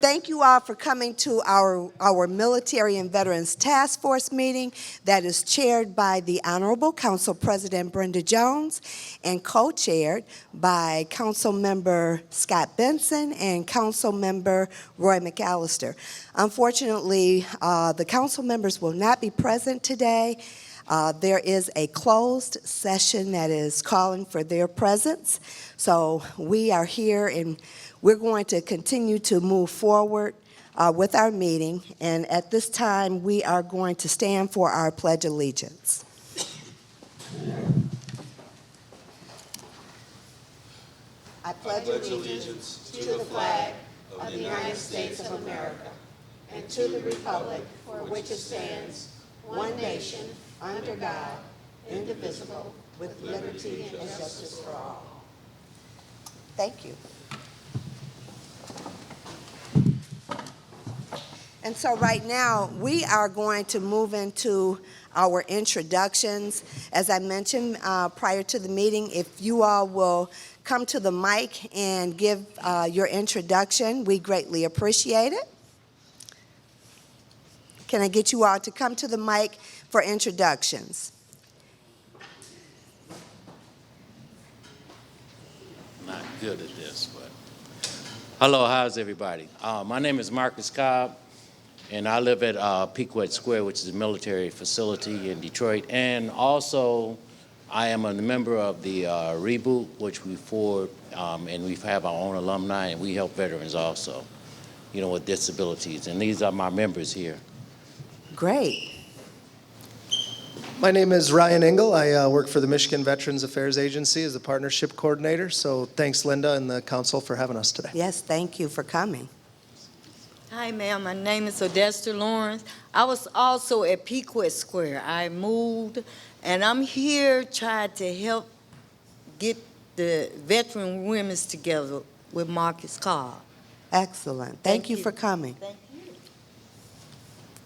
Thank you all for coming to our Military and Veterans Task Force meeting that is chaired by the Honorable Council President Brenda Jones and co-chaired by Council Member Scott Benson and Council Member Roy McCalister. Unfortunately, the council members will not be present today. There is a closed session that is calling for their presence. So we are here and we're going to continue to move forward with our meeting. And at this time, we are going to stand for our Pledge of Allegiance. I pledge allegiance to the flag of the United States of America and to the republic for which it stands, one nation, under God, indivisible, with liberty and justice for all. Thank you. And so right now, we are going to move into our introductions. As I mentioned prior to the meeting, if you all will come to the mic and give your introduction, we greatly appreciate it. Can I get you all to come to the mic for introductions? Not good at this, but hello, how's everybody? My name is Marcus Cobb, and I live at Pequot Square, which is a military facility in Detroit. And also, I am a member of the Reboot, which we forward, and we have our own alumni, and we help veterans also, with disabilities. And these are my members here. Great. My name is Ryan Engel. I work for the Michigan Veterans Affairs Agency as a partnership coordinator. So thanks, Linda and the council, for having us today. Yes, thank you for coming. Hi, ma'am. My name is Odessa Lawrence. I was also at Pequot Square. I moved, and I'm here trying to help get the veteran women together with Marcus Cobb. Excellent. Thank you for coming. Thank you.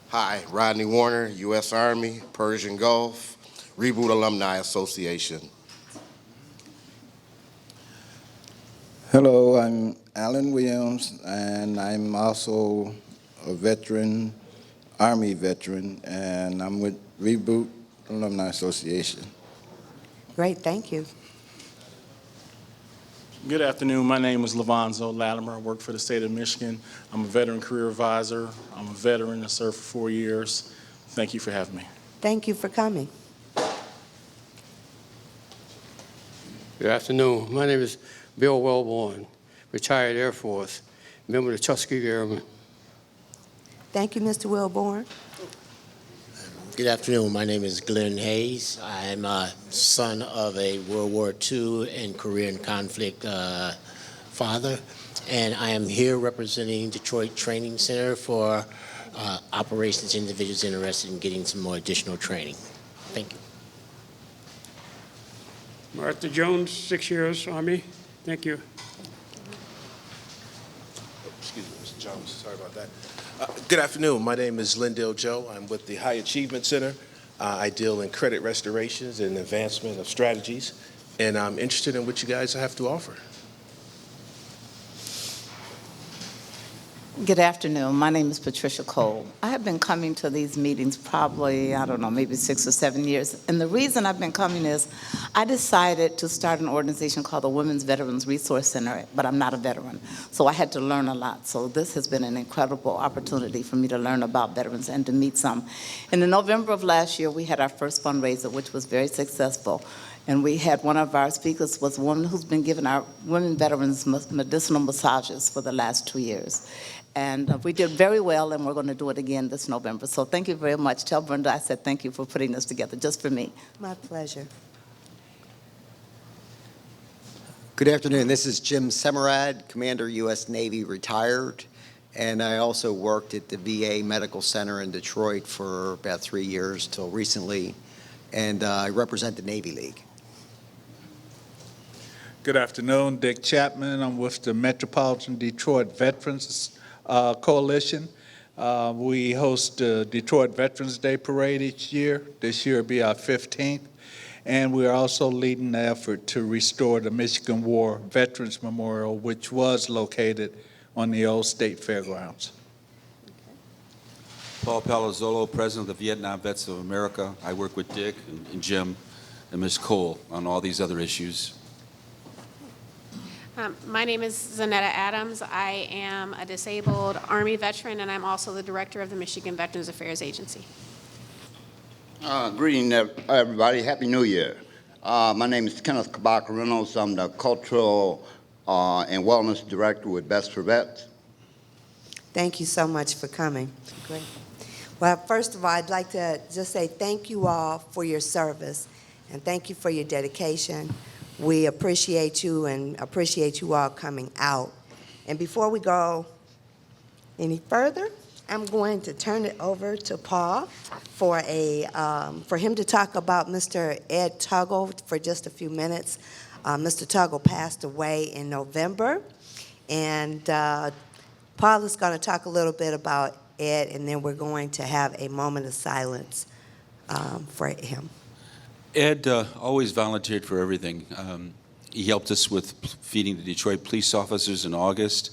Hi, Rodney Warner, U.S. Army, Persian Gulf, Reboot Alumni Association. Hello, I'm Alan Williams, and I'm also a veteran, Army veteran, and I'm with Reboot Alumni Association. Great, thank you. Good afternoon. My name is Lavonzo Latimer. I work for the state of Michigan. I'm a veteran career advisor. I'm a veteran and served for 4 years. Thank you for having me. Thank you for coming. Good afternoon. My name is Bill Wellborn, retired Air Force, member of the Tuskegee Airmen. Thank you, Mr. Wilborn. Good afternoon. My name is Glenn Hayes. I'm a son of a World War II and Korean conflict father, and I am here representing Detroit Training Center for operations individuals interested in getting some more additional training. Thank you. Martha Jones, 6 years, Army. Thank you. Excuse me, Mr. Jones. Sorry about that. Good afternoon. My name is Lindell Joe. I'm with the High Achievement Center. I deal in credit restorations and advancement of strategies, and I'm interested in what you guys have to offer. Good afternoon. My name is Patricia Cole. I have been coming to these meetings probably, maybe 6 or 7 years. And the reason I've been coming is I decided to start an organization called the Women's Veterans Resource Center, but I'm not a veteran. So I had to learn a lot. So this has been an incredible opportunity for me to learn about veterans and to meet some. And in November of last year, we had our first fundraiser, which was very successful. And we had one of our speakers was a woman who's been giving our women veterans medicinal massages for the last 2 years. And we did very well, and we're going to do it again this November. So thank you very much. Tell Brenda I said thank you for putting this together, just for me. My pleasure. Good afternoon. This is Jim Semerad, Commander, U.S. Navy, retired. And I also worked at the VA Medical Center in Detroit for about 3 years till recently. And I represent the Navy League. Good afternoon. Dick Chapman. I'm with the Metropolitan Detroit Veterans Coalition. We host the Detroit Veterans Day Parade each year. This year will be our 15th. And we are also leading the effort to restore the Michigan War Veterans Memorial, which was located on the old state fairgrounds. Paul Palazzolo, President of the Vietnam Vets of America. I work with Dick and Jim and Ms. Cole on all these other issues. My name is Zanetta Adams. I am a disabled Army veteran, and I'm also the director of the Michigan Veterans Affairs Agency. Greeting, everybody. Happy New Year. My name is Kenneth Kabaka Reynolds. I'm the Cultural and Wellness Director with Best for Vets. Thank you so much for coming. Great. Well, first of all, I'd like to just say thank you all for your service, and thank you for your dedication. We appreciate you and appreciate you all coming out. And before we go any further, I'm going to turn it over to Paul for him to talk about Mr. Ed Tuggle for just a few minutes. Mr. Tuggle passed away in November, and Paul is going to talk a little bit about Ed, and then we're going to have a moment of silence for him. Ed always volunteered for everything. He helped us with feeding the Detroit police officers in August.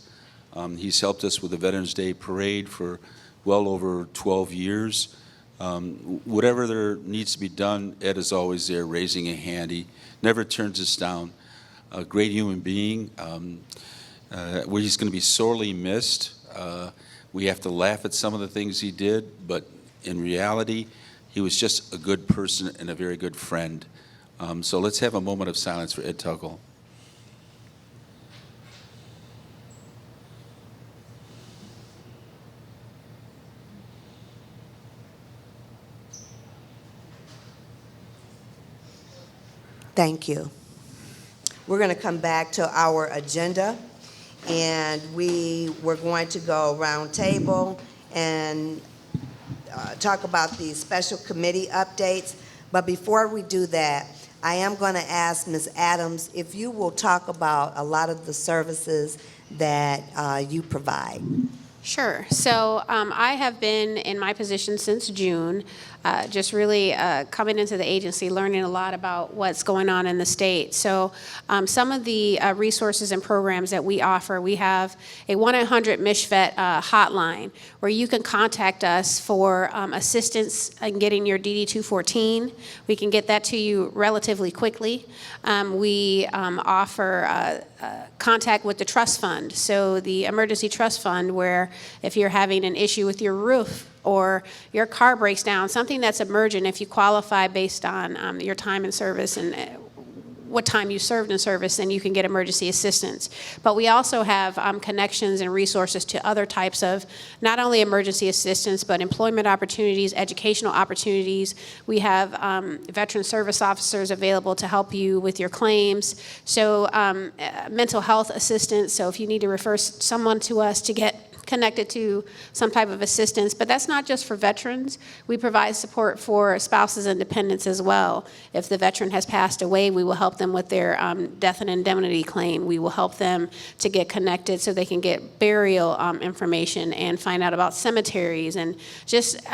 He's helped us with the Veterans Day Parade for well over 12 years. Whatever there needs to be done, Ed is always there raising a hand. He never turns us down. A great human being. He's going to be sorely missed. We have to laugh at some of the things he did, but in reality, he was just a good person and a very good friend. So let's have a moment of silence for Ed Tuggle. Thank you. We're going to come back to our agenda, and we're going to go round table and talk about the special committee updates. But before we do that, I am going to ask Ms. Adams if you will talk about a lot of the services that you provide. Sure. So I have been in my position since June, just really coming into the agency, learning a lot about what's going on in the state. So some of the resources and programs that we offer, we have a 1-800-MISH-VET hotline where you can contact us for assistance in getting your DD-214. We can get that to you relatively quickly. We offer contact with the trust fund, so the emergency trust fund, where if you're having an issue with your roof or your car breaks down, something that's emergent, if you qualify based on your time in service and what time you served in service, then you can get emergency assistance. But we also have connections and resources to other types of not only emergency assistance, but employment opportunities, educational opportunities. We have veteran service officers available to help you with your claims. So mental health assistance, so if you need to refer someone to us to get connected to some type of assistance. But that's not just for veterans. We provide support for spouses and dependents as well. If the veteran has passed away, we will help them with their death and indemnity claim. We will help them to get connected so they can get burial information and find out about cemeteries and just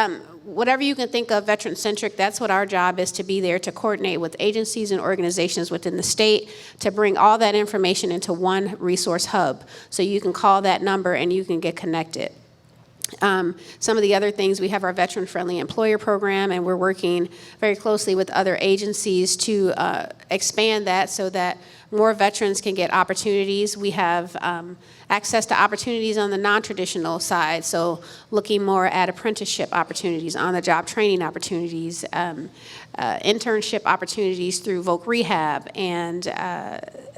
whatever you can think of veteran-centric. That's what our job is, to be there to coordinate with agencies and organizations within the state to bring all that information into one resource hub. So you can call that number and you can get connected. Some of the other things, we have our veteran-friendly employer program, and we're working very closely with other agencies to expand that so that more veterans can get opportunities. We have access to opportunities on the non-traditional side, so looking more at apprenticeship opportunities, on-the-job training opportunities, internship opportunities through Voc Rehab, and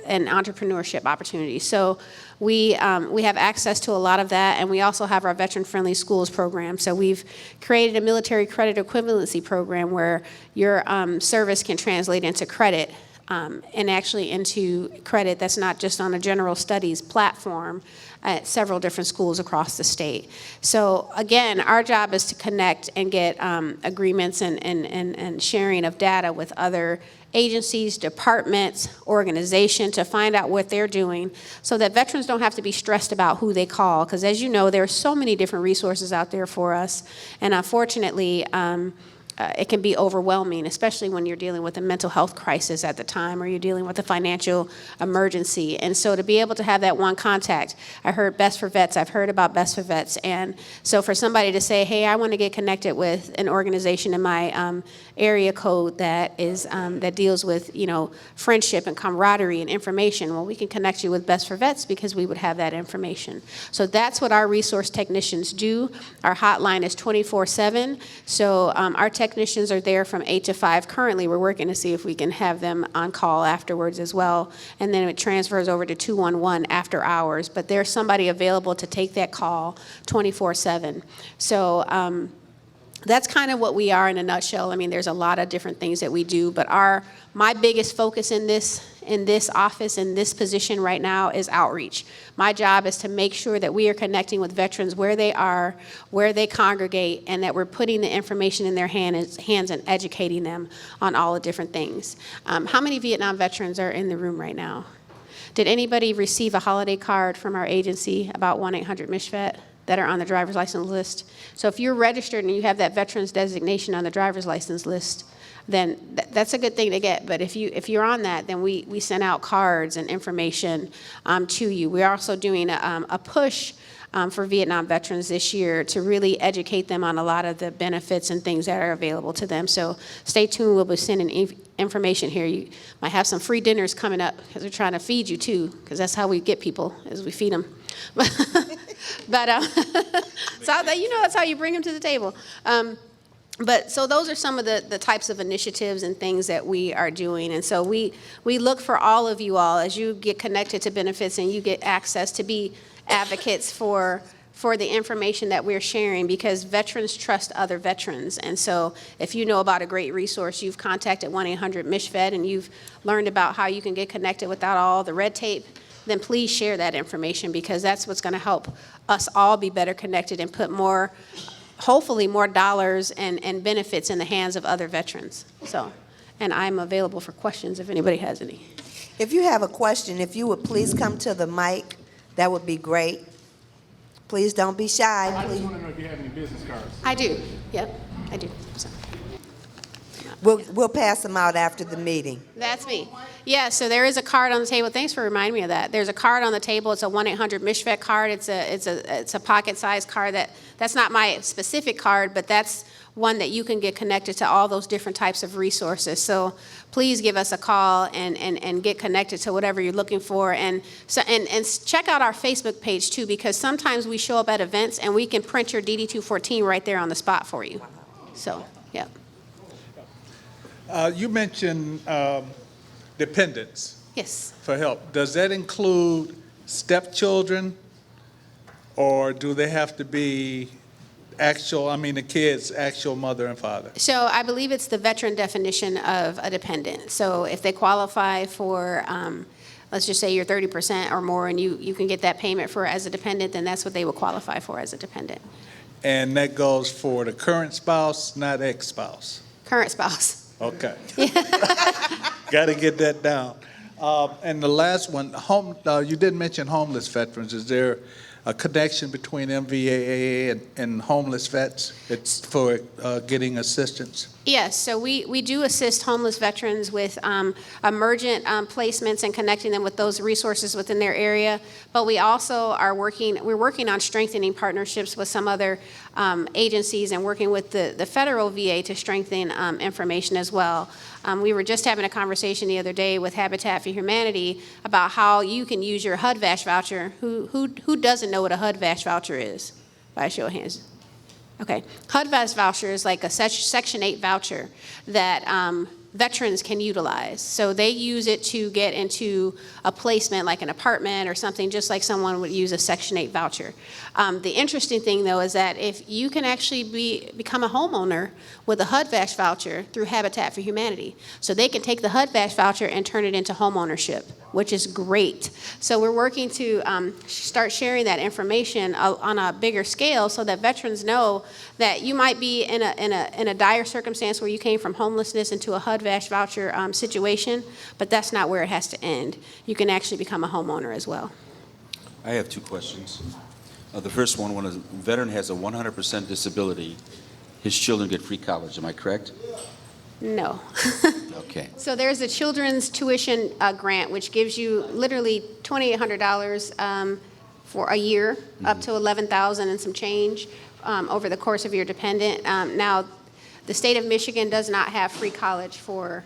entrepreneurship opportunities. So we have access to a lot of that, and we also have our veteran-friendly schools program. So we've created a military credit equivalency program where your service can translate into credit, and actually into credit that's not just on a general studies platform at several different schools across the state. So again, our job is to connect and get agreements and sharing of data with other agencies, departments, organizations to find out what they're doing so that veterans don't have to be stressed about who they call. Because as you know, there are so many different resources out there for us. And unfortunately, it can be overwhelming, especially when you're dealing with a mental health crisis at the time, or you're dealing with a financial emergency. And so to be able to have that one contact, I heard Best for Vets, I've heard about Best for Vets, and so for somebody to say, hey, I want to get connected with an organization in my area code that is that deals with, you know, friendship and camaraderie and information, well, we can connect you with Best for Vets because we would have that information. So that's what our resource technicians do. Our hotline is 24/7, so our technicians are there from 8 to 5. Currently, we're working to see if we can have them on call afterwards as well, and then it transfers over to 211 after hours, but there's somebody available to take that call 24/7. So that's kind of what we are in a nutshell. I mean, there's a lot of different things that we do, but my biggest focus in this office, in this position right now, is outreach. My job is to make sure that we are connecting with veterans where they are, where they congregate, and that we're putting the information in their hands and educating them on all the different things. How many Vietnam veterans are in the room right now? Did anybody receive a holiday card from our agency about 1-800-MISH-VET that are on the driver's license list? So if you're registered and you have that veterans designation on the driver's license list, then that's a good thing to get. But if you're on that, then we send out cards and information to you. We're also doing a push for Vietnam veterans this year to really educate them on a lot of the benefits and things that are available to them. So stay tuned. We'll be sending information here. You might have some free dinners coming up because we're trying to feed you too, because that's how we get people, is we feed them. But so that, you know, that's how you bring them to the table. But so those are some of the types of initiatives and things that we are doing. And so we look for all of you all as you get connected to benefits and you get access to be advocates for the information that we're sharing, because veterans trust other veterans. And so if you know about a great resource, you've contacted 1-800-MISH-VET and you've learned about how you can get connected without all the red tape, then please share that information, because that's what's going to help us all be better connected and put more, hopefully more dollars and benefits in the hands of other veterans. So, and I'm available for questions if anybody has any. If you have a question, if you would please come to the mic, that would be great. Please don't be shy. I just want to know if you have any business cards. I do. Yep, I do. So. We'll pass them out after the meeting. That's me. Yeah, so there is a card on the table. Thanks for reminding me of that. There's a card on the table. It's a 1-800-MISH-VET card. It's a pocket-sized card. That's not my specific card, but that's one that you can get connected to all those different types of resources. So please give us a call and get connected to whatever you're looking for. And check out our Facebook page too, because sometimes we show up at events and we can print your DD-214 right there on the spot for you. So, yeah. You mentioned dependents. Yes. For help. Does that include stepchildren, or do they have to be the kid's actual mother and father? So I believe it's the veteran definition of a dependent. So if they qualify for, let's just say you're 30% or more and you can get that payment for as a dependent, then that's what they would qualify for as a dependent. And that goes for the current spouse, not ex-spouse? Current spouse. Okay. Got to get that down. And the last one, you didn't mention homeless veterans. Is there a connection between MVAA and homeless vets for getting assistance? Yes, so we do assist homeless veterans with emergent placements and connecting them with those resources within their area. But we also we're working on strengthening partnerships with some other agencies and working with the federal VA to strengthen information as well. We were just having a conversation the other day with Habitat for Humanity about how you can use your HUD-VASH voucher. Who doesn't know what a HUD-VASH voucher is? By a show of hands. Okay, HUD-VASH voucher is like a Section 8 voucher that veterans can utilize. So they use it to get into a placement like an apartment or something, just like someone would use a Section 8 voucher. The interesting thing, though, is that if you can actually become a homeowner with a HUD-VASH voucher through Habitat for Humanity. So they can take the HUD-VASH voucher and turn it into homeownership, which is great. So we're working to start sharing that information on a bigger scale so that veterans know that you might be in a dire circumstance where you came from homelessness into a HUD-VASH voucher situation, but that's not where it has to end. You can actually become a homeowner as well. I have two questions. The first one, when a veteran has a 100% disability, his children get free college, am I correct? No. Okay. So there's a children's tuition grant, which gives you literally $2,800 for a year, up to $11,000 and some change over the course of your dependent. Now, the state of Michigan does not have free college for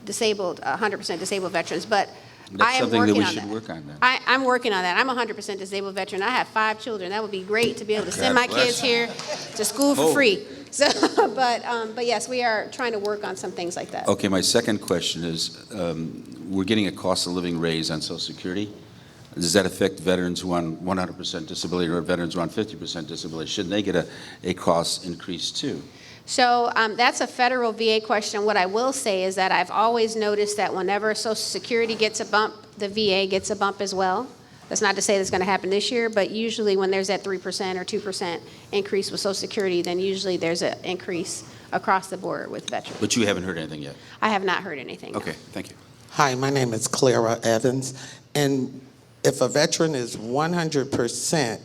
disabled, 100% disabled veterans, but I That's am something that working we on should that. work on then. I'm working on that. I'm a 100% disabled veteran. I have 5 children. That would be great to be able to send my kids here to school for free. So, but yes, we are trying to work on some things like that. Okay, my second question is, we're getting a cost of living raise on Social Security. Does that affect veterans who are on 100% disability or veterans who are on 50% disability? Shouldn't they get a cost increase too? So that's a federal VA question. What I will say is that I've always noticed that whenever Social Security gets a bump, the VA gets a bump as well. That's not to say that's going to happen this year, but usually when there's that 3% or 2% increase with Social Security, then usually there's an increase across the board with veterans. But you haven't heard anything yet? I have not heard anything. no. Okay, thank you. Hi, my name is Clara Evans, and if a veteran is 100%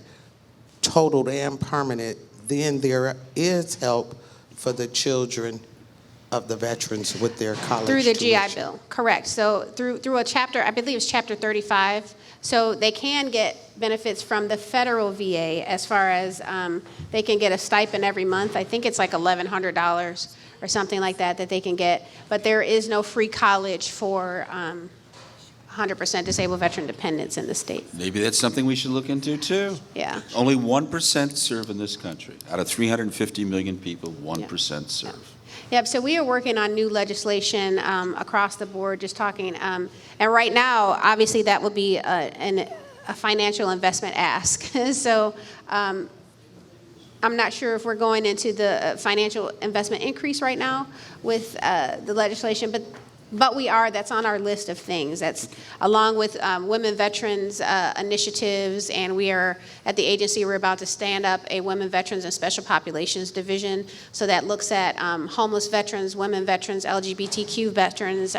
totaled and permanent, then there is help for the children of the veterans with their college Through the tuition. GI Bill, correct. So through a chapter, I believe it's chapter 35. So they can get benefits from the federal VA as far as they can get a stipend every month. I think it's like $1,100 or something like that that they can get. But there is no free college for 100% disabled veteran dependents in the state. Maybe that's something we should look into too. Yeah. Only 1% serve in this country. Out of 350 million people, 1% serve. Yep, so we are working on new legislation across the board, just talking. And right now, obviously, that would be a financial investment ask. So I'm not sure if we're going into the financial investment increase right now with the legislation, but we are. That's on our list of things. That's along with women veterans initiatives, and we are at the agency. We're about to stand up a women veterans and special populations division, so that looks at homeless veterans, women veterans, LGBTQ veterans,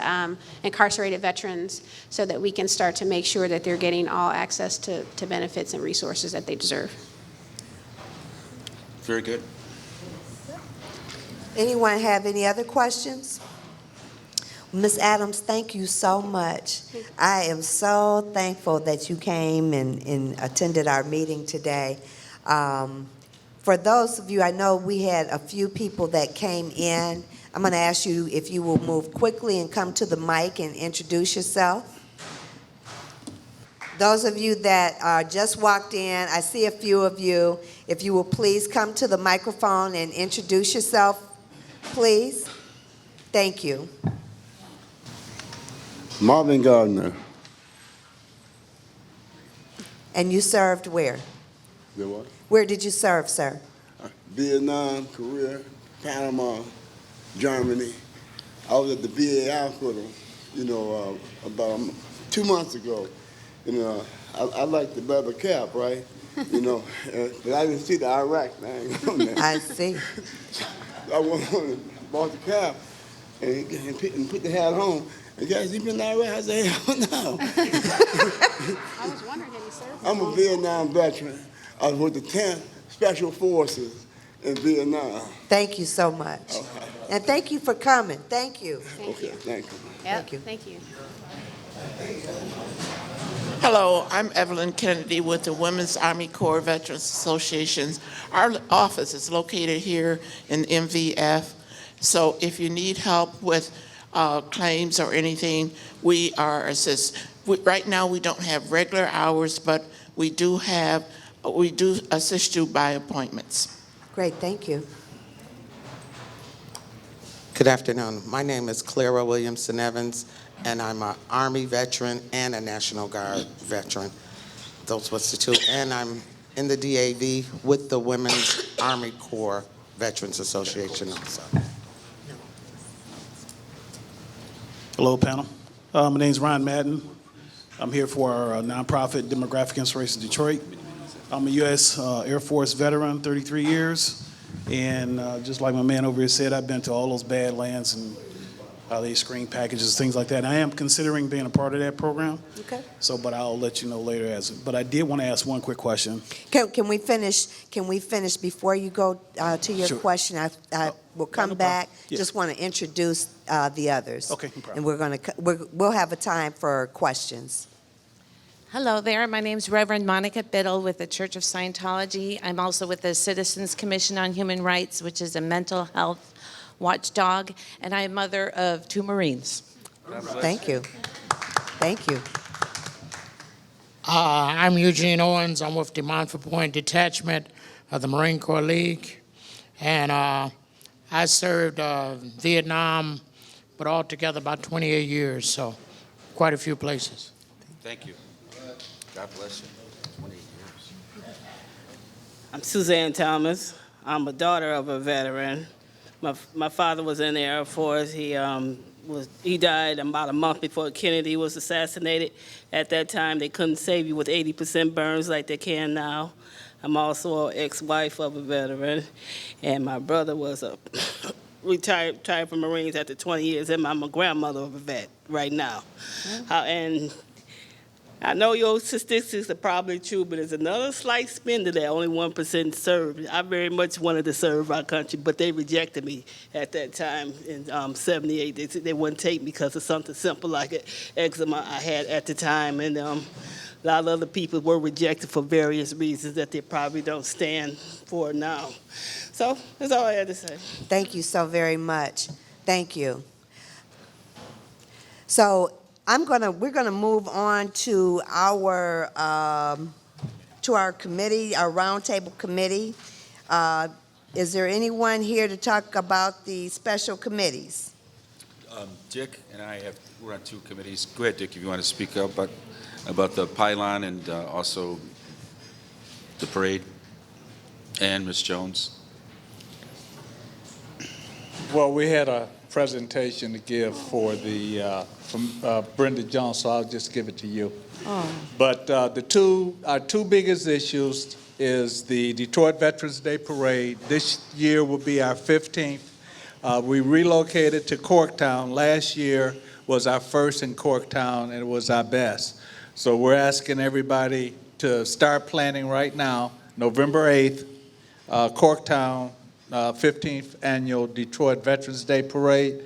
incarcerated veterans, so that we can start to make sure that they're getting all access to benefits and resources that they deserve. Very good. Anyone have any other questions? Ms. Adams, thank you so much. I am so thankful that you came and attended our meeting today. For those of you, I know we had a few people that came in. I'm going to ask you if you will move quickly and come to the mic and introduce yourself. Those of you that just walked in, I see a few of you. If you will please come to the microphone and introduce yourself, please. Thank you. Marvin Gardner. And you served where? The what? Where did you serve, sir? Vietnam, Korea, Panama, Germany. I was at the VA hospital, about 2 months ago. I like the leather cap, right? But I didn't see the Iraq thing. I see. I went on and bought the cap and put the hat on. And guys, you been in Iraq? I said, hell no. I was wondering, have you served? I'm a Vietnam veteran. I was with the 10th Special Forces in Vietnam. Thank you so much. And thank you for coming. Thank you. Thank you. Thank you. Thank you. Thank you. Hello, I'm Evelyn Kennedy with the Women's Army Corps Veterans Association. Our office is located here in MVF. So if you need help with claims or anything, we are assist. Right now, we don't have regular hours, but we do assist you by appointments. Great, thank you. Good afternoon. My name is Clara Williamson Evans, and I'm an Army veteran and a National Guard veteran. Those was the two. And I'm in the DAV with the Women's Army Corps Veterans Association also. Hello, panel. My name is Ron Madden. I'm here for our nonprofit Demographic Inspiration Detroit. I'm a U.S. Air Force veteran, 33 years. And just like my man over here said, I've been to all those bad lands and holiday screen packages, things like that. I am considering being a part of that program. Okay. So, but I'll let you know later. But I did want to ask one quick question. Can we finish? Can we finish before you go to your Sure. question? I will come no problem. back. Yeah. Just want to introduce the others. Okay, no problem. And we'll have a time for questions. Hello there. My name is Reverend Monica Biddle with the Church of Scientology. I'm also with the Citizens Commission on Human Rights, which is a mental health watchdog, and I am mother of 2 Marines. Thank you. Thank you. I'm Eugene Owens. I'm with the Montford Point Detachment of the Marine Corps League. And I served Vietnam, but altogether about 28 years, so quite a few places. Thank you. God bless you. 28 years. I'm Suzanne Thomas. I'm a daughter of a veteran. My father was in the Air Force. He died about a month before Kennedy was assassinated. At that time, they couldn't save you with 80% burns like they can now. I'm also an ex-wife of a veteran, and my brother was a retired from Marines after 20 years, and I'm a grandmother of a vet right now. And I know your statistics are probably true, but there's another slight spin to that. Only 1% served. I very much wanted to serve our country, but they rejected me at that time in '78. They wouldn't take me because of something simple like eczema I had at the time. And a lot of other people were rejected for various reasons that they probably don't stand for now. So that's all I had to say. Thank you so very much. Thank you. So we're gonna move on to our committee, our roundtable committee. Is there anyone here to talk about the special committees? Dick and I we're on 2 committees. Go ahead, Dick, if you want to speak up about the pylon and also the parade. And Ms. Jones. Well, we had a presentation to give for from Brenda Jones, so I'll just give it to you. But our two biggest issues is the Detroit Veterans Day Parade. This year will be our 15th. We relocated to Corktown. Last year was our first in Corktown, and it was our best. So we're asking everybody to start planning right now, November 8th, Corktown, 15th Annual Detroit Veterans Day Parade.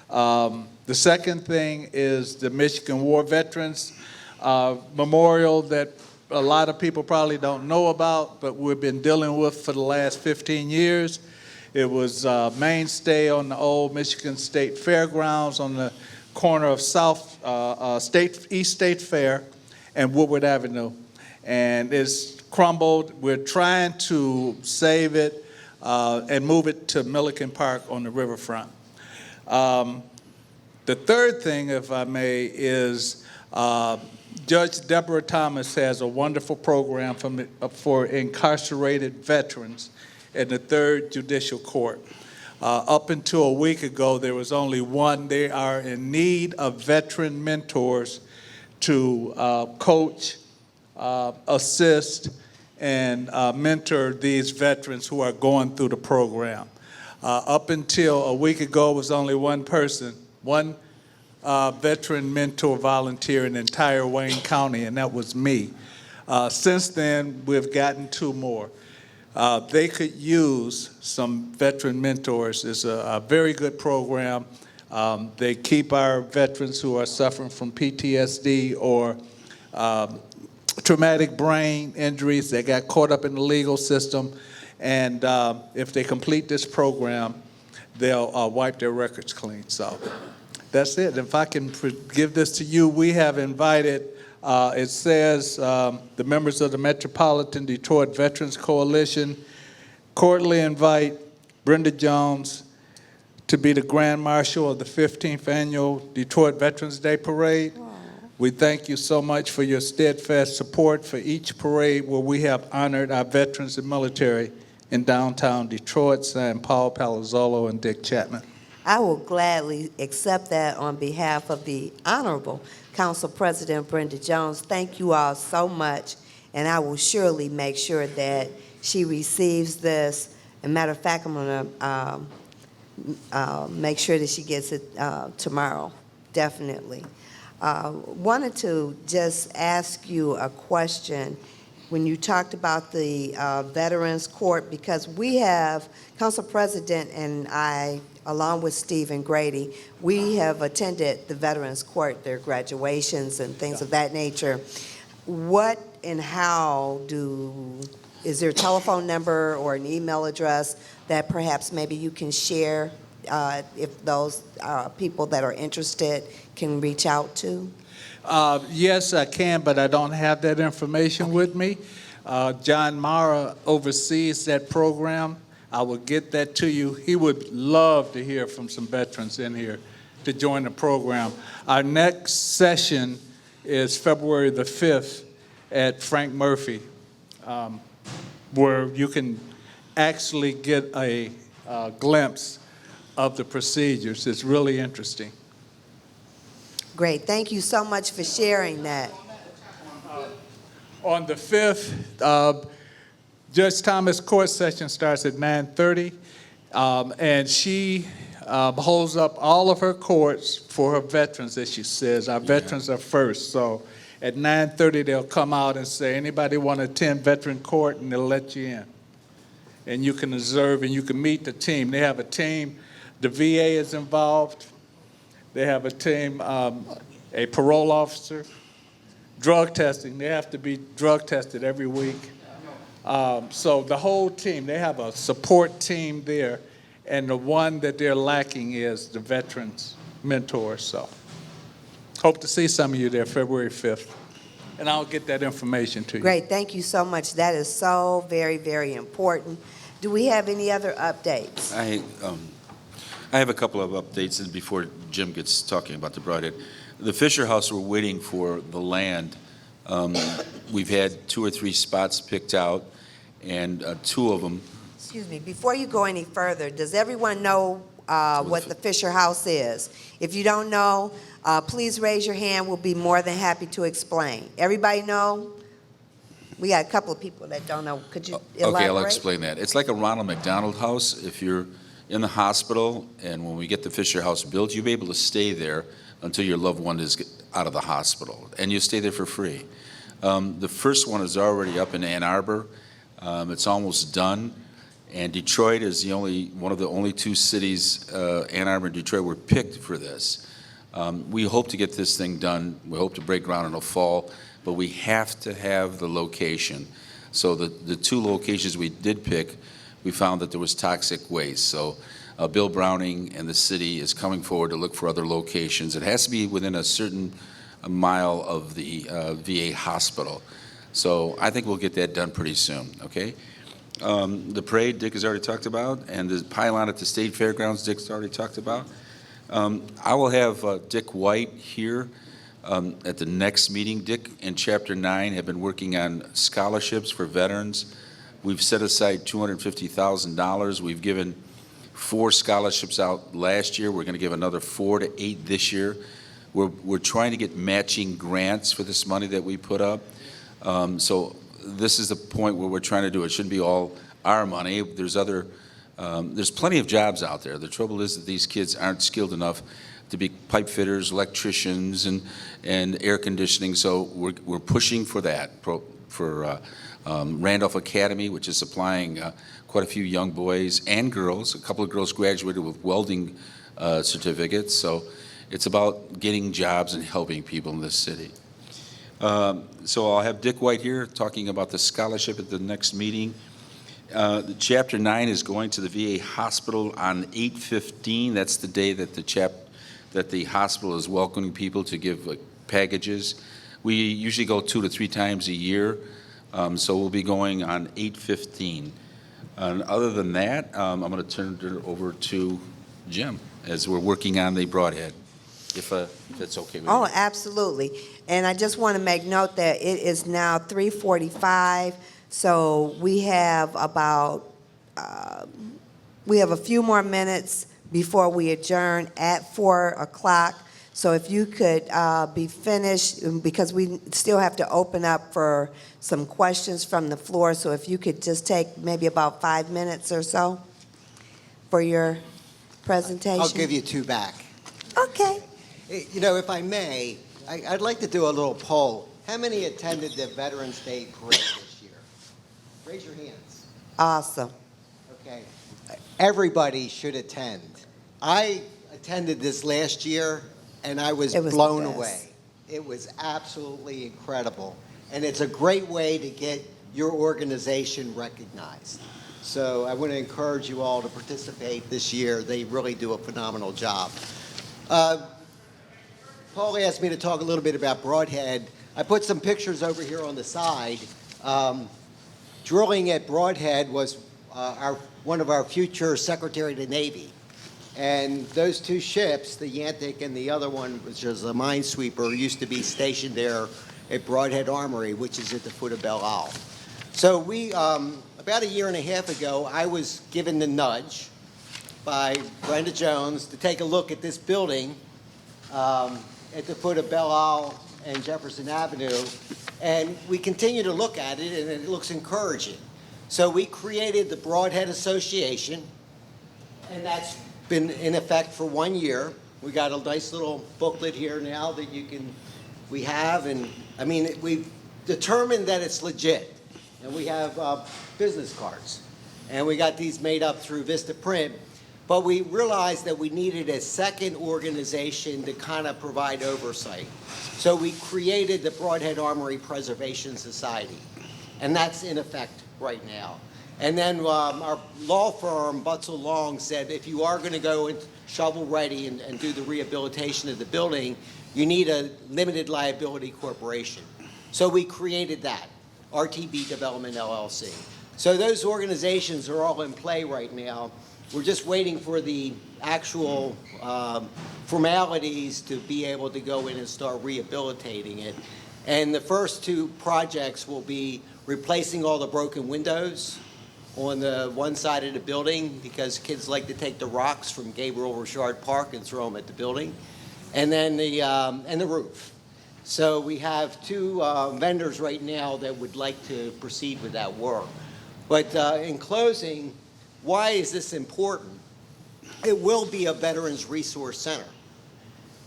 The second thing is the Michigan War Veterans Memorial that a lot of people probably don't know about, but we've been dealing with for the last 15 years. It was a mainstay on the old Michigan State Fairgrounds on the corner of East State Fair and Woodward Avenue. And it's crumbled. We're trying to save it and move it to Milliken Park on the riverfront. The third thing, if I may, is Judge Deborah Thomas has a wonderful program for incarcerated veterans in the 3rd Judicial Court. Up until a week ago, there was only one. They are in need of veteran mentors to coach, assist, and mentor these veterans who are going through the program. Up until a week ago, it was only one person, one veteran mentor volunteer in the entire Wayne County, and that was me. Since then, we've gotten 2 more. They could use some veteran mentors. It's a very good program. They keep our veterans who are suffering from PTSD or traumatic brain injuries that got caught up in the legal system. And if they complete this program, they'll wipe their records clean. So that's it. If I can give this to you, we have invited, it says, the members of the Metropolitan Detroit Veterans Coalition cordially invite Brenda Jones to be the Grand Marshal of the 15th Annual Detroit Veterans Day Parade. We thank you so much for your steadfast support for each parade where we have honored our veterans and military in downtown Detroit, San Paul, Palazzolo, and Dick Chapman. I will gladly accept that on behalf of the Honorable Council President Brenda Jones. Thank you all so much, and I will surely make sure that she receives this. As a matter of fact, I'm going to make sure that she gets it tomorrow, definitely. Wanted to just ask you a question when you talked about the Veterans Court, because we have, Council President and I, along with Stephen Grady, we have attended the Veterans Court, their graduations and things of that nature. What and how is there a telephone number or an email address that perhaps maybe you can share if those people that are interested can reach out to? Yes, I can, but I don't have that information with me. John Mara oversees that program. I will get that to you. He would love to hear from some veterans in here to join the program. Our next session is February the 5th at Frank Murphy, where you can actually get a glimpse of the procedures. It's really interesting. Great. Thank you so much for sharing that. On the 5th, Judge Thomas' court session starts at 9:30, and she holds up all of her courts for her veterans, as she says. Our veterans are first. So at 9:30, they'll come out and say, anybody want to attend veteran court, and they'll let you in. And you can observe and you can meet the team. They have a team. The VA is involved. They have a team, a parole officer, drug testing. They have to be drug tested every week. So the whole team, they have a support team there, and the one that they're lacking is the veterans mentor. So hope to see some of you there February 5th, and I'll get that information to you. Great. Thank you so much. That is so very, very important. Do we have any other updates? I have a couple of updates before Jim gets talking about the Broadhead. The Fisher House, we're waiting for the land. We've had 2 or 3 spots picked out, and 2 of them. Excuse me, before you go any further, does everyone know what the Fisher House is? If you don't know, please raise your hand. We'll be more than happy to explain. Everybody know? We got a couple of people that don't know. Could you elaborate? Okay, I'll explain that. It's like a Ronald McDonald House. If you're in the hospital, and when we get the Fisher House built, you'll be able to stay there until your loved one is out of the hospital, and you stay there for free. The first one is already up in Ann Arbor. It's almost done, and Detroit is one of the only 2 cities, Ann Arbor and Detroit, were picked for this. We hope to get this thing done. We hope to break ground in the fall, but we have to have the location. So the 2 locations we did pick, we found that there was toxic waste. So Bill Browning and the city is coming forward to look for other locations. It has to be within a certain mile of the VA hospital. So I think we'll get that done pretty soon, okay? The parade, Dick has already talked about, and the pylon at the State Fairgrounds, Dick's already talked about. I will have Dick White here at the next meeting. Dick and Chapter 9 have been working on scholarships for veterans. We've set aside $250,000. We've given 4 scholarships out last year. We're going to give another 4 to 8 this year. We're trying to get matching grants for this money that we put up. So this is the point where we're trying to do it. It shouldn't be all our money. There's plenty of jobs out there. The trouble is that these kids aren't skilled enough to be pipe fitters, electricians, and air conditioning. So we're pushing for that, for Randolph Academy, which is supplying quite a few young boys and girls. A couple of girls graduated with welding certificates. So it's about getting jobs and helping people in this city. So I'll have Dick White here talking about the scholarship at the next meeting. Chapter 9 is going to the VA hospital on 8/15. That's the day that the hospital is welcoming people to give packages. We usually go 2 to 3 times a year, so we'll be going on 8/15. And other than that, I'm going to turn it over to Jim as we're working on the Broadhead, if that's okay with you. Oh, absolutely. And I just want to make note that it is now 3:45, so we have a few more minutes before we adjourn at 4 o'clock. So if you could be finished, because we still have to open up for some questions from the floor, so if you could just take maybe about 5 minutes or so for your presentation? I'll give you 2 back. Okay. You know, if I may, I'd like to do a little poll. How many attended the Veterans Day Parade this year? Raise your hands. Awesome. Okay. Everybody should attend. I attended this last year, and I was It was the blown best. away. It was absolutely incredible. And it's a great way to get your organization recognized. So I want to encourage you all to participate this year. They really do a phenomenal job. Paul asked me to talk a little bit about Broadhead. I put some pictures over here on the side. Drilling at Broadhead was one of our future Secretary of the Navy. And those 2 ships, the Yantic and the other one, which was a minesweeper, used to be stationed there at Broadhead Armory, which is at the foot of Belle Isle. So we, about a year and a half ago, I was given the nudge by Brenda Jones to take a look at this building at the foot of Belle Isle and Jefferson Avenue. And we continue to look at it, and it looks encouraging. So we created the Broadhead Association, and that's been in effect for 1 year. We got a nice little booklet here now that we have, and I mean, we've determined that it's legit. And we have business cards. And we got these made up through Vista Print. But we realized that we needed a second organization to kind of provide oversight. So we created the Broadhead Armory Preservation Society. And that's in effect right now. And then our law firm, Butzel Long, said if you are going to go and shovel ready and do the rehabilitation of the building, you need a limited liability corporation. So we created that, RTB Development LLC. So those organizations are all in play right now. We're just waiting for the actual formalities to be able to go in and start rehabilitating it. And the first 2 projects will be replacing all the broken windows on the one side of the building, because kids like to take the rocks from Gabriel Richard Park and throw them at the building, and then the roof. So we have 2 vendors right now that would like to proceed with that work. But in closing, why is this important? It will be a Veterans Resource Center.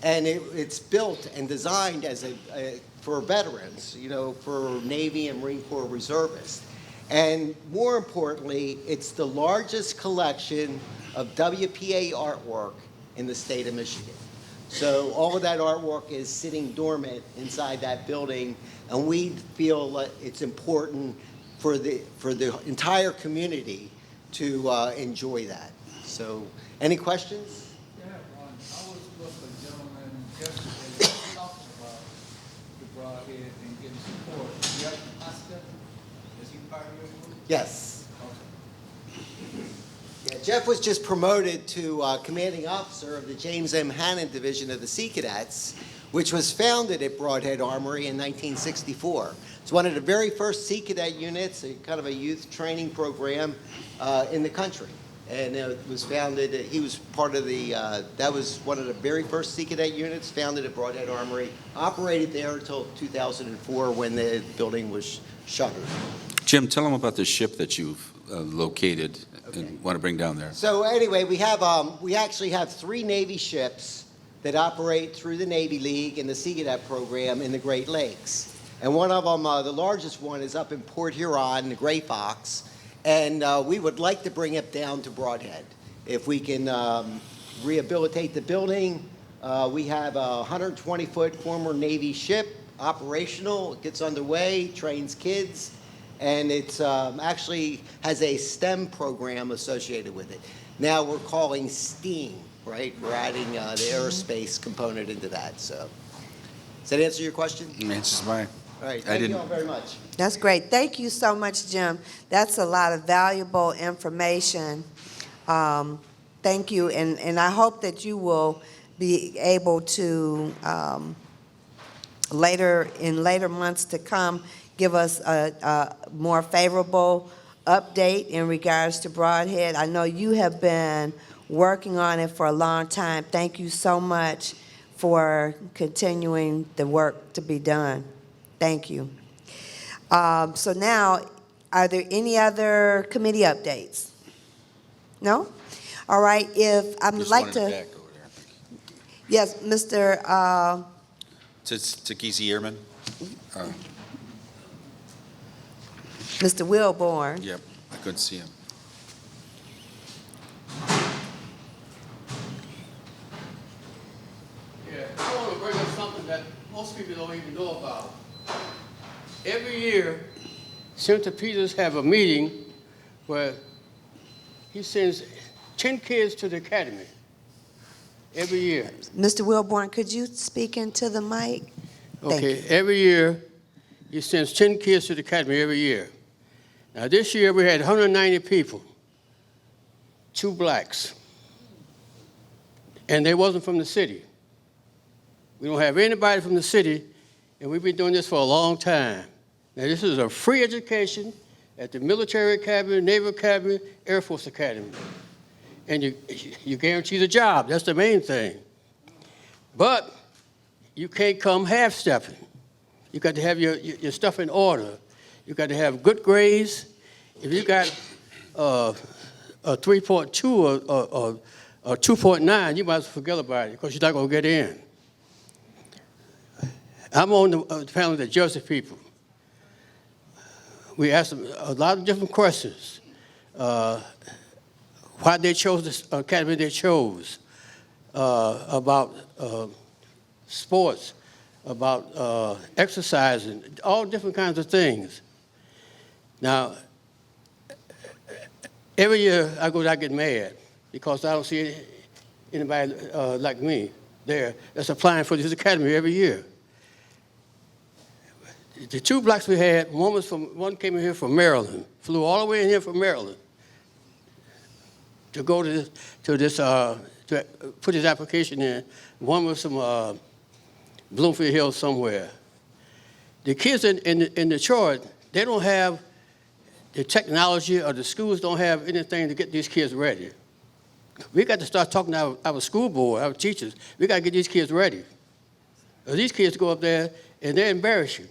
And it's built and designed as for veterans, you know, for Navy and Marine Corps reservists. And more importantly, it's the largest collection of WPA artwork in the state of Michigan. So all of that artwork is sitting dormant inside that building, and we feel that it's important for the entire community to enjoy that. So, any questions? Yeah, I was with a gentleman yesterday talking about the Broadhead and getting support. Jeff Oscar, is he part of your group? Yes. Yeah, Jeff was just promoted to commanding officer of the James M. Hannon Division of the Sea Cadets, which was founded at Broadhead Armory in 1964. It's one of the very first Sea Cadet units, a kind of a youth training program in the country. And it was founded, he was part of the, that was one of the very first Sea Cadet units founded at Broadhead Armory, operated there until 2004 when the building was shuttered. Jim, tell them about the ship that you've located and want to bring down there. So anyway, we actually have 3 Navy ships that operate through the Navy League and the Sea Cadet program in the Great Lakes. And one of them, the largest one, is up in Port Huron, the Gray Fox. And we would like to bring it down to Broadhead. If we can rehabilitate the building, we have a 120-foot former Navy ship, operational, it gets underway, trains kids, and it's actually has a STEM program associated with it. Now we're calling STEAM, right? We're adding the aerospace component into that. So does that answer your question? Answers mine. All right, thank you all very much. That's great. Thank you so much, Jim. That's a lot of valuable information. Thank you, and I hope that you will be able to, in later months to come, give us a more favorable update in regards to Broadhead. I know you have been working on it for a long time. Thank you so much for continuing the work to be done. Thank you. So now, are there any other committee updates? No? All right, if I'd There's like one in the to, back over there. yes, Mr. To Geezy Ehrman? Mr. Wilborn. Yep, I couldn't see him. Yeah, I want to bring up something that most people don't even know about. Every year, Senator Peters have a meeting where he sends 10 kids to the academy every year. Mr. Wilborn, could you speak into the mic? Thank Okay, you. every year, he sends 10 kids to the academy every year. Now, this year, we had 190 people, 2 blacks, and they wasn't from the city. We don't have anybody from the city, and we've been doing this for a long time. Now, this is a free education at the Military Academy, Naval Academy, Air Force Academy. And you guarantee the job. That's the main thing. But you can't come half-stepping. You got to have your stuff in order. You got to have good grades. If you got a 3.2 or 2.9, you might as well forget about it because you're not going to get in. I'm on the panel of the Jersey people. We asked them a lot of different questions. Why they chose this academy they chose, about sports, about exercising, all different kinds of things. Now, every year I get mad because I don't see anybody like me there that's applying for this academy every year. The 2 blacks we had, one came in here from Maryland, flew all the way in here from Maryland to go to put his application in. One was from Bloomfield Hills somewhere. The kids in Detroit, they don't have the technology, or the schools don't have anything to get these kids ready. We got to start talking to our school board, our teachers. We got to get these kids ready. Or these kids go up there and they embarrass you.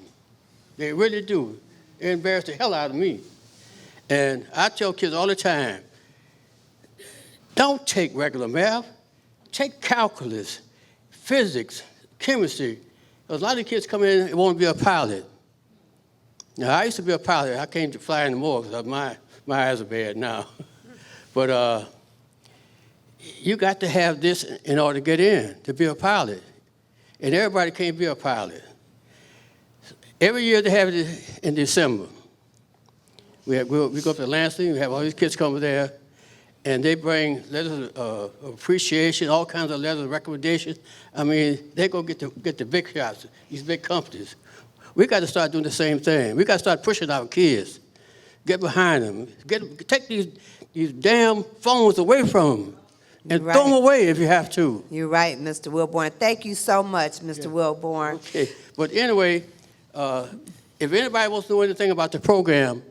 They really do. They embarrass the hell out of me. And I tell kids all the time, don't take regular math. Take calculus, physics, chemistry. A lot of kids come in and want to be a pilot. Now, I used to be a pilot. I can't fly anymore because my eyes are bad now. But you got to have this in order to get in, to be a pilot. And everybody can't be a pilot. Every year they have it in December. We go up to Lansing, we have all these kids come there, and they bring letters of appreciation, all kinds of letters of recommendation. I mean, they go get the big shots, these big companies. We got to start doing the same thing. We got to start pushing our kids. Get behind them. Take these damn phones away from them. And throw them away if you have to. You're right, Mr. Wilborn. Thank you so much, Mr. Wilborn. Okay, but anyway, if anybody wants to know anything about the program,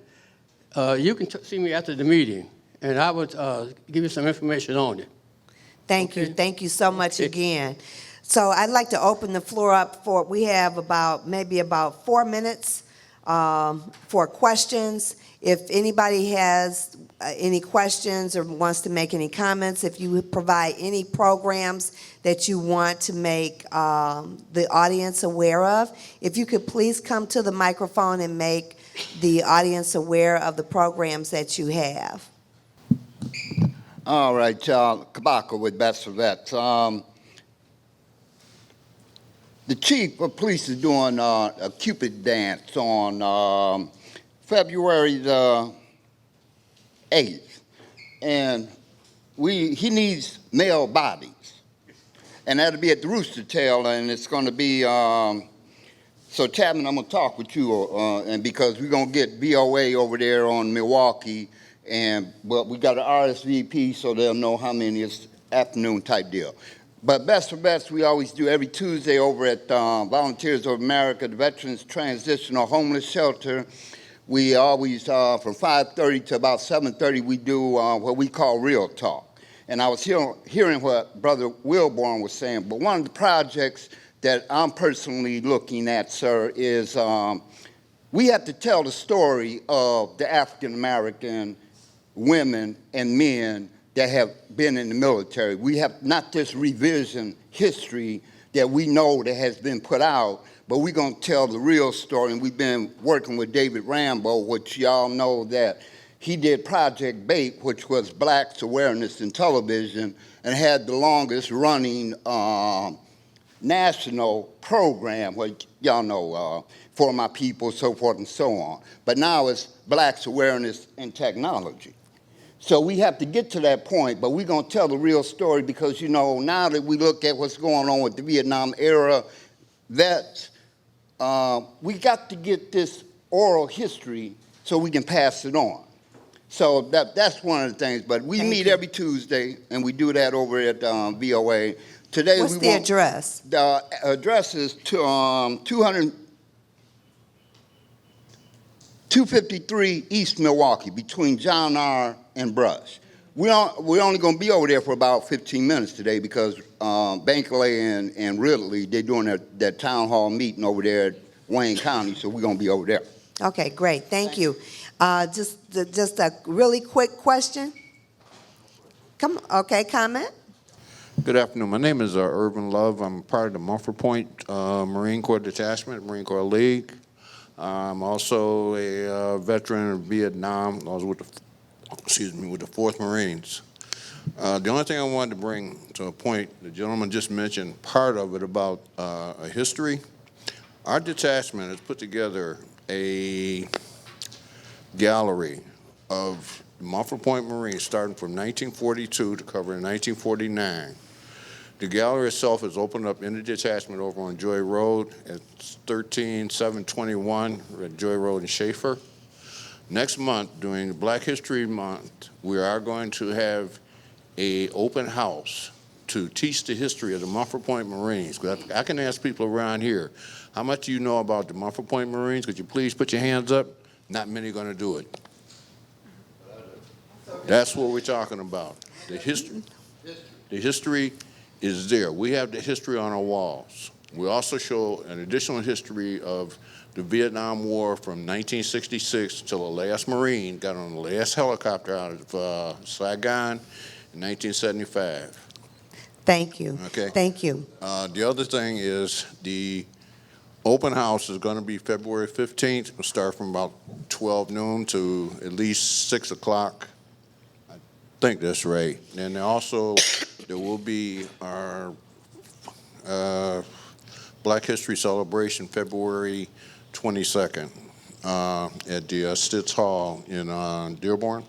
you can see me after the meeting, and I would give you some information on it. Thank you. Thank you so much again. So I'd like to open the floor up for, we have maybe about 4 minutes for questions. If anybody has any questions or wants to make any comments, if you provide any programs that you want to make the audience aware of, if you could please come to the microphone and make the audience aware of the programs that you have. All right, Kabaka with Best for Vets. The chief of police is doing a Cupid dance on February the 8th, and he needs male bodies, and that'll be at the Rooster Tail, and it's going to be so Chapman, I'm going to talk with you, and because we're going to get BOA over there on Milwaukee, but we got an RSVP, so they'll know how many. It's afternoon type deal. But Best for Vets, we always do every Tuesday over at Volunteers of America, the Veterans Transitional Homeless Shelter. We always, from 5:30 to about 7:30, we do what we call Real Talk. And I was hearing what Brother Wilborn was saying, but one of the projects that I'm personally looking at, sir, is we have to tell the story of the African American women and men that have been in the military. We have not just revision history that we know that has been put out, but we're going to tell the real story. And we've been working with David Rambo, which y'all know that he did Project BAIT, which was Blacks Awareness in Television, and had the longest running national program, which y'all know, For My People, so forth and so on. But now it's Blacks Awareness in Technology. So we have to get to that point, but we're going to tell the real story because, you know, now that we look at what's going on with the Vietnam era vets, we got to get this oral history so we can pass it on. So that's one of the things. But we meet every Tuesday, and we do that over at VOA. Today, What's the address? The address is 253 East Milwaukee, between John R. and Brush. We're only going to be over there for about 15 minutes today because Bankley and Ridley, they're doing that town hall meeting over there at Wayne County, so we're going to be over there. Okay, great. Thank you. Just a really quick question. Comment? Good afternoon. My name is Irvin Love. I'm part of the Mumford Point Marine Corps Detachment, Marine Corps League. I'm also a veteran of Vietnam. I was with the 4th Marines. The only thing I wanted to bring to a point, the gentleman just mentioned part of it about a history. Our detachment has put together a gallery of Mumford Point Marines starting from 1942 to cover 1949. The gallery itself is opened up in the detachment over on Joy Road at 13721 at Joy Road in Schaefer. Next month, during Black History Month, we are going to have an open house to teach the history of the Mumford Point Marines. I can ask people around here, how much do you know about the Mumford Point Marines? Could you please put your hands up? Not many are going to do it. That's what we're talking about. The history is there. We have the history on our walls. We also show an additional history of the Vietnam War from 1966 till the last Marine got on the last helicopter out of Saigon in 1975. Thank you. Okay. Thank you. The other thing is the open house is going to be February 15th. It'll start from about 12 noon to at least 6 o'clock. I think that's right. And also there will be our Black History Celebration February 22nd at the Stitz Hall in Dearborn.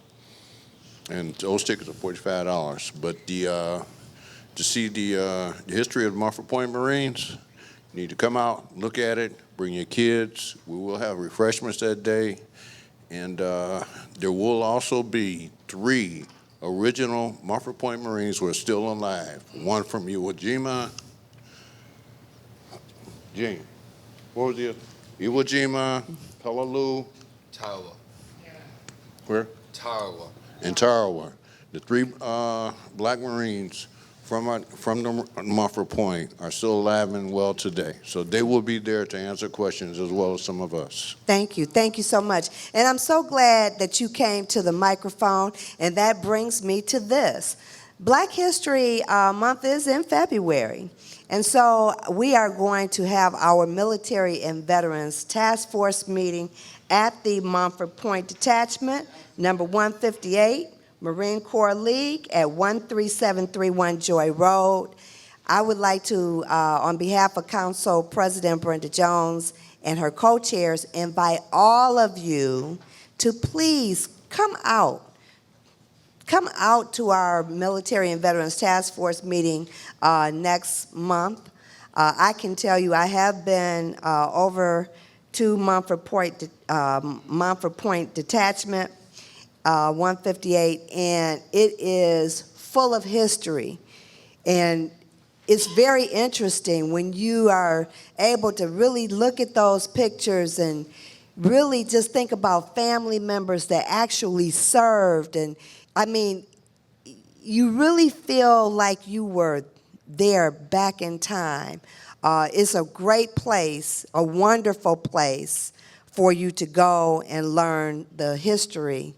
And those tickets are $45. But to see the history of the Mumford Point Marines, you need to come out, look at it, bring your kids. We will have refreshments that day. And there will also be 3 original Mumford Point Marines who are still alive. One from Iwo Jima. Gene, what was the other? Iwo Jima, Peleliu. Tarawa. Where? Tarawa. And Tarawa. The 3 Black Marines from the Mumford Point are still alive and well today. So they will be there to answer questions as well as some of us. Thank you. Thank you so much. And I'm so glad that you came to the microphone, and that brings me to this. Black History Month is in February. And so we are going to have our Military and Veterans Task Force meeting at the Mumford Point Detachment, number 158. Marine Corps League at 13731 Joy Road. I would like to, on behalf of Council President Brenda Jones and her co-chairs, invite all of you to please come out. Come out to our Military and Veterans Task Force meeting next month. I can tell you I have been over to Mumford Point Detachment 158, and it is full of history. And it's very interesting when you are able to really look at those pictures and really just think about family members that actually served. And I mean, you really feel like you were there back in time. It's a great place, a wonderful place for you to go and learn the history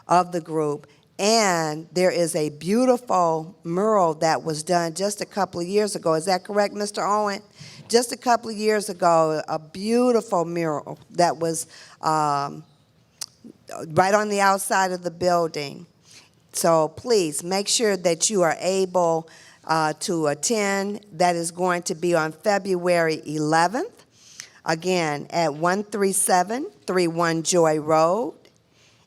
of the group And there is a beautiful mural that was done just a couple of years ago. Is that correct, Mr. Owen? Just a couple of years ago, a beautiful mural that was right on the outside of the building. So please make sure that you are able to attend. That is going to be on February 11th, again at 13731 Joy Road.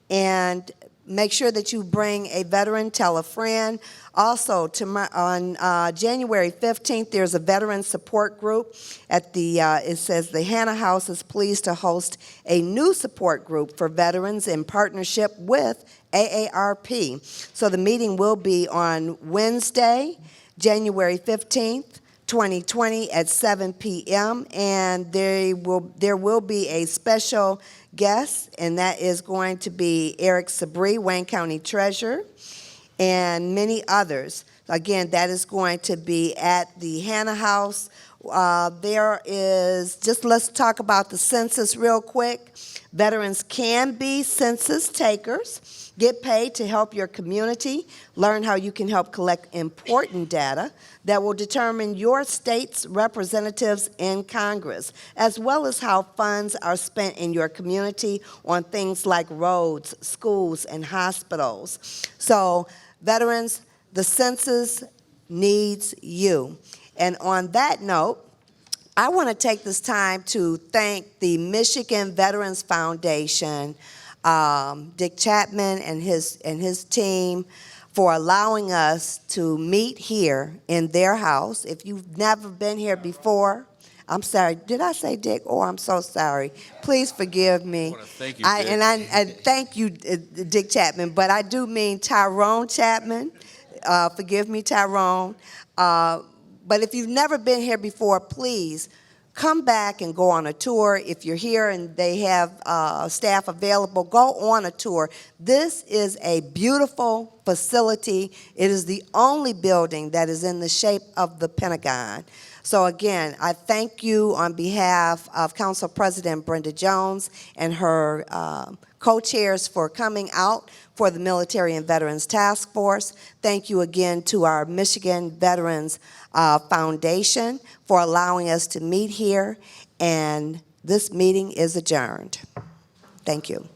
And make sure that you bring a veteran, tell a friend. Also, on January 15th, there's a veteran support group at the, it says the Hannah House is pleased to host a new support group for veterans in partnership with AARP. So the meeting will be on Wednesday, January 15th, 2020 at 7 p.m. and there will be a special guest, and that is going to be Eric Sabri, Wayne County Treasurer, and many others. Again, that is going to be at the Hannah House. There is, just let's talk about the census real quick. Veterans can be census takers. Get paid to help your community. Learn how you can help collect important data that will determine your state's representatives in Congress, as well as how funds are spent in your community on things like roads, schools, and hospitals. So, veterans, the census needs you. And on that note, I want to take this time to thank the Michigan Veterans Foundation, Dick Chapman and his team, for allowing us to meet here in their house. If you've never been here before, I'm sorry, did I say Dick? Oh, I'm so sorry. Please forgive me. Thank you, Dick. And thank you, Dick Chapman, but I do mean Tyrone Chapman. Forgive me, Tyrone. But if you've never been here before, please come back and go on a tour. If you're here and they have staff available, go on a tour. This is a beautiful facility. It is the only building that is in the shape of the Pentagon. So again, I thank you on behalf of Council President Brenda Jones and her co-chairs for coming out for the Military and Veterans Task Force. Thank you again to our Michigan Veterans Foundation for allowing us to meet here, and this meeting is adjourned. Thank you.